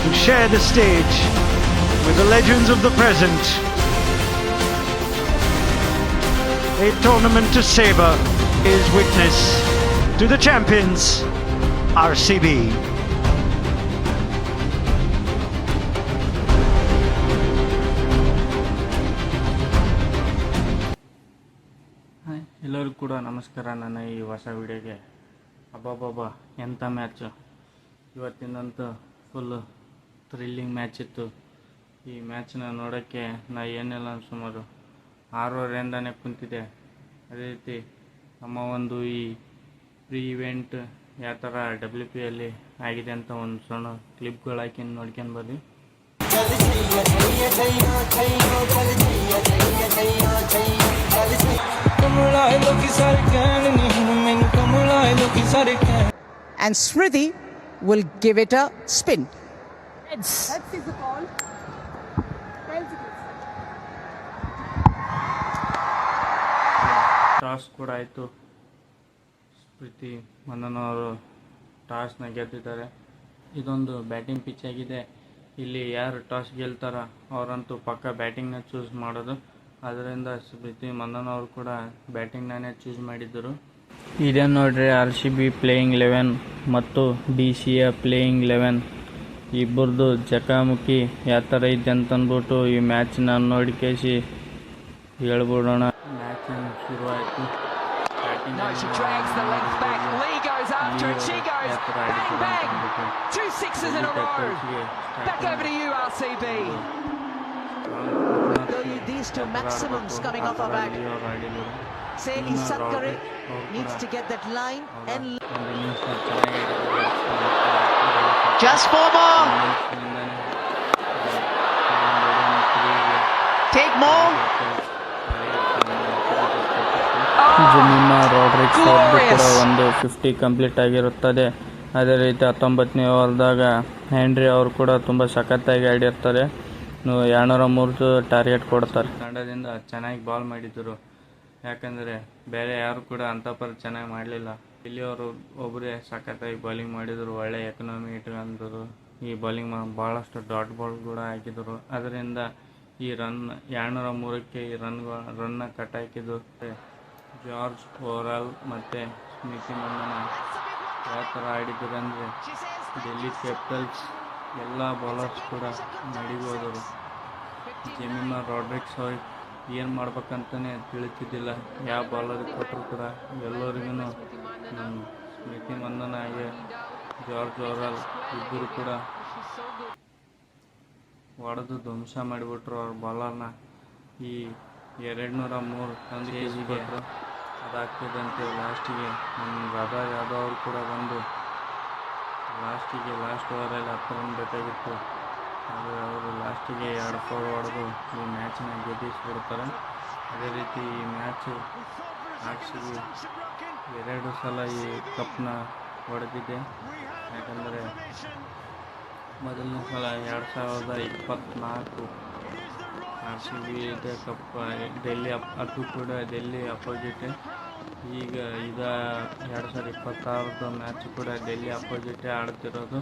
to share the stage with the legends of the present. A tournament to savor is witness to the champions, RCB. ಎಲ್ಲರಿಗೂ ಕೂಡ ನಮಸ್ಕಾರ. ನನ್ನ ಈ ಹೊಸ ವಿಡಿಯೋಗೆ ಅಬ್ಬಬ್ಬಬ್ಬ ಎಂಥ ಮ್ಯಾಚು ಇವತ್ತಿನಂತೂ ಫುಲ್ಲು ಥ್ರಿಲ್ಲಿಂಗ್ ಮ್ಯಾಚ್ ಇತ್ತು. ಈ ಮ್ಯಾಚನ್ನ ನೋಡೋಕ್ಕೆ ನಾ ಏನೆಲ್ಲ ಸುಮಾರು 6:30ರಿಂದನೇ ಕುಂತಿದ್ದೆ. ಅದೇ ರೀತಿ ನಮ್ಮ ಒಂದು ಈ ಪ್ರೀ ಇವೆಂಟ್ ಯಾವ ಥರ WP ಆಗಿದೆ ಅಂತ ಒಂದು ಸಣ್ಣ ಕ್ಲಿಪ್ಗಳು ಹಾಕಿ ನೋಡ್ಕೊಂಡು ಬರ್ರಿ. And Smriti will give it a spin. Heads is the call. Toss ಕೂಡ ಆಯಿತು. ಸ್ಮೃತಿ ಮಂದನ್ ಅವರು ಟಾಸ್ನ ಗೆದ್ದಿದ್ದಾರೆ. ಇದೊಂದು ಬ್ಯಾಟಿಂಗ್ ಪಿಚ್ ಆಗಿದೆ. ಇಲ್ಲಿ ಯಾರು ಟಾಸ್ ಗೆಲ್ತಾರ ಅವರಂತೂ ಪಕ್ಕ ಬ್ಯಾಟಿಂಗ್ನ ಚೂಸ್ ಮಾಡೋದು. ಅದರಿಂದ ಸ್ಮೃತಿ ಮಂದನ್ ಅವರು ಕೂಡ ಬ್ಯಾಟಿಂಗ್ನೇ ಚೂಸ್ ಮಾಡಿದ್ದರು. ಇದೇ ನೋಡ್ರಿ RCB ಪ್ಲೇಯಿಂಗ್ 11 ಮತ್ತು DCA ಪ್ಲೇಯಿಂಗ್ 11 ಇಬ್ಬರದು ಜಕಾಮುಖಿ ಯಾವ ಥರ ಇದೆ ಅಂತಂದ್ಬಿಟ್ಟು ಈ ಮ್ಯಾಚ್ನ ನೋಡಿಕೇಸಿ ಹೇಳ್ಬಿಡೋಣ. ಮ್ಯಾಚ್ ಶುರುವಾಯಿತು. She drags the length back. Lee goes after it. She goes bang bang. 2 sixes in a row. Back over to you, RCB. These two maximums coming off our back. Saili Satkare needs to get that line and just 4 more. Take more. Jemimah Rodrigues ಕೂಡ ಒಂದು 50 complete ಆಗಿರುತ್ತದೆ. ಅದೇ ರೀತಿ 19ನೇ ಓವರ್ದಾಗ henry ಅವರು ಕೂಡ ತುಂಬ ಸಖತ್ತಾಗಿ ಆಡಿರ್ತಾರೆ. 203 target ಕೊಡ್ತಾರೆ. ತಂಡದಿಂದ ಚೆನ್ನಾಗಿ ಬಾಲ್ ಮಾಡಿದರು. ಯಾಕಂದರೆ ಬೇರೆ ಯಾರು ಕೂಡ ಅಂಥಪರ ಚೆನ್ನಾಗಿ ಮಾಡಲಿಲ್ಲ. ಇಲ್ಲಿ ಅವರು ಒಬ್ಬರೇ ಸಖತ್ತಾಗಿ ಬೌಲಿಂಗ್ ಮಾಡಿದರು. ಒಳ್ಳೆ ಎಕನಾಮಿ ಇಟ್ಕೊಂಡರು. ಈ ಬೌಲಿಂಗ್ ಭಾಳಷ್ಟು ಡಾಟ್ ಬಾಲ್ ಕೂಡ ಹಾಕಿದರು. ಅದರಿಂದ ಈ ರನ್ 203ಕ್ಕೆ ಈ ರನ್ನ ಕಟ್ಟಾಕಿದ್ದು. ಜಾರ್ಜ್ ಓವರಾಲ್ ಮತ್ತು ಸ್ಮಿತಿ ಮಂದನ ಯಾವ ಥರ ಆಡಿದ್ರು ಅಂದರೆ ಡೆಲ್ಲಿ ಕ್ಯಾಪಿಟಲ್ಸ್ ಎಲ್ಲ ಬೌಲರ್ಸ್ ಕೂಡ ನಡಿಬೋದರು. ಜೆಮಿಮಾ ರಾಡ್ರಿಕ್ಸ್ ಅವ್ರಿಗೆ ಏನು ಮಾಡ್ಬೇಕಂತಲೇ ತಿಳಿತಿದ್ದಿಲ್ಲ. ಯಾವ ಬಾಲರಿಗೆ ಕೊಟ್ಟರು ಕೂಡ ಎಲ್ಲರಿಗೂ ನಮ್ಮ ಸ್ಮಿತಿ ಮಂದನ ಹಾಗೆ ಜಾರ್ಜ್ ಓವರಾಲ್ ಇಬ್ಬರು ಕೂಡ ಹೊಡೆದು ಧ್ವಂಸ ಮಾಡಿಬಿಟ್ರು ಅವ್ರ ಬಾಲರ್ನ. ಈ 203 ತಂದು ಏಜಿ ಕೊಟ್ಟರು. ಅದಾಗ್ತಿದ್ದಂತೆ ಲಾಸ್ಟಿಗೆ ನಮ್ಮ ರಾಧಾ ಯಾದವ್ ಅವರು ಕೂಡ ಬಂದು ಲಾಸ್ಟ್ ಓವರಲ್ಲಿ 10 ರನ್ ಬೇಕಾಗಿತ್ತು. ಆದರೆ ಅವರು ಲಾಸ್ಟಿಗೆ 2 4 ಹೊಡೆದು ಈ ಮ್ಯಾಚನ್ನ ಗೆದ್ದಿಸ್ಬಿಡ್ತಾರೆ. ಅದೇ ರೀತಿ ಈ ಮ್ಯಾಚು RCB 2 ಸಲ ಈ ಕಪ್ನ ಹೊಡೆದಿದೆ. ಯಾಕಂದರೆ ಮೊದಲನೇ ಸಲ 2024 RCB ಇದೆ ಕಪ್ ಡೆಲ್ಲಿ ಅದು ಕೂಡ ಡೆಲ್ಲಿ ಅಪೋಸಿಟ್. ಈಗ 2026 ಮ್ಯಾಚ್ ಕೂಡ ಡೆಲ್ಲಿ ಅಪೋಸಿಟೇ ಆಡ್ತಿರೋದು.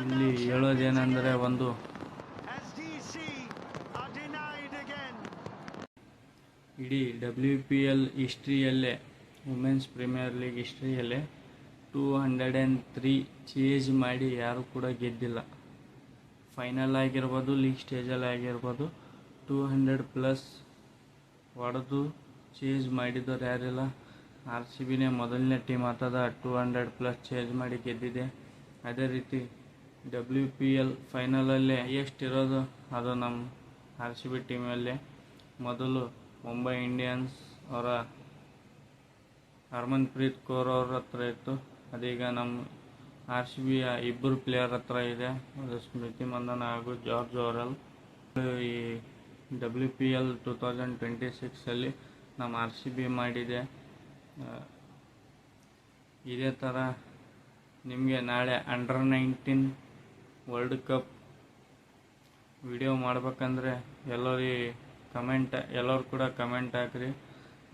ಇಲ್ಲಿ ಹೇಳೋದೇನೆಂದರೆ ಒಂದು ಇಡೀ WPL ಹಿಸ್ಟ್ರಿಯಲ್ಲೇ ವುಮೆನ್ಸ್ ಪ್ರೀಮಿಯರ್ ಲೀಗ್ ಹಿಸ್ಟ್ರಿಯಲ್ಲೇ 203 ಚೇಸ್ ಮಾಡಿ ಯಾರು ಕೂಡ ಗೆದ್ದಿಲ್ಲ. ಫೈನಲ್ ಆಗಿರ್ಬೋದು, ಲೀಗ್ ಸ್ಟೇಜಲ್ಲಿ ಆಗಿರ್ಬೋದು, 200+ ಹೊಡೆದು ಚೇಸ್ ಮಾಡಿದವ್ರು ಯಾರಿಲ್ಲ. RCBನೇ ಮೊದಲನೇ ಟೀಮ್ ಆಗ್ತದ 200+ ಚೇಸ್ ಮಾಡಿ ಗೆದ್ದಿದೆ. ಅದೇ ರೀತಿ WPL ಫೈನಲಲ್ಲೇ ಹೈಯೆಸ್ಟ್ ಇರೋದು ಅದು ನಮ್ಮ RCB ಟೀಮಲ್ಲೇ. ಮೊದಲು ಮುಂಬೈ ಇಂಡಿಯನ್ಸ್ ಅವರ ಹರ್ಮನ್ಪ್ರೀತ್ ಕೌರ್ ಅವ್ರ ಹತ್ರ ಇತ್ತು. ಅದೀಗ ನಮ್ಮ RCB ಇಬ್ಬರು ಪ್ಲೇಯರ್ ಹತ್ರ ಇದೆ. ಅದು ಸ್ಮೃತಿ ಮಂದನ ಹಾಗೂ ಜಾರ್ಜ್ ಓವರಾಲ್. ಈ WPL 2026 ನಮ್ಮ RCB ಮಾಡಿದೆ. ಇದೇ ಥರ ನಿಮಗೆ ನಾಳೆ ಅಂಡರ್-19 ವರ್ಲ್ಡ್ ಕಪ್ ವಿಡಿಯೋ ಮಾಡ್ಬೇಕಂದ್ರೆ ಎಲ್ಲರೂ ಕೂಡ ಕಮೆಂಟ್ ಹಾಕ್ರಿ,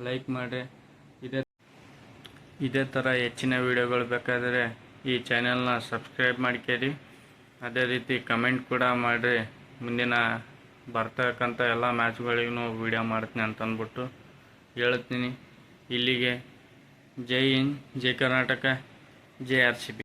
ಲೈಕ್ ಮಾಡಿರಿ. ಇದೇ ಥರ ಹೆಚ್ಚಿನ ವಿಡಿಯೋಗಳು ಬೇಕಾದರೆ ಈ ಚಾನೆಲ್ನ ಸಬ್ಸ್ಕ್ರೈಬ್ ಮಾಡ್ಕೇರಿ. ಅದೇ ರೀತಿ ಕಮೆಂಟ್ ಕೂಡ ಮಾಡಿರಿ. ಮುಂದಿನ ಬರ್ತಕ್ಕಂಥ ಎಲ್ಲ ಮ್ಯಾಚ್ಗಳಿಗೂ ವಿಡಿಯೋ ಮಾಡ್ತೀನಿ ಅಂತ ಅಂದ್ಬಿಟ್ಟು ಹೇಳ್ತೀನಿ. ಇಲ್ಲಿಗೆ ಜೈ ಹಿಂದ್, ಜೈ ಕರ್ನಾಟಕ, ಜೈ RCB.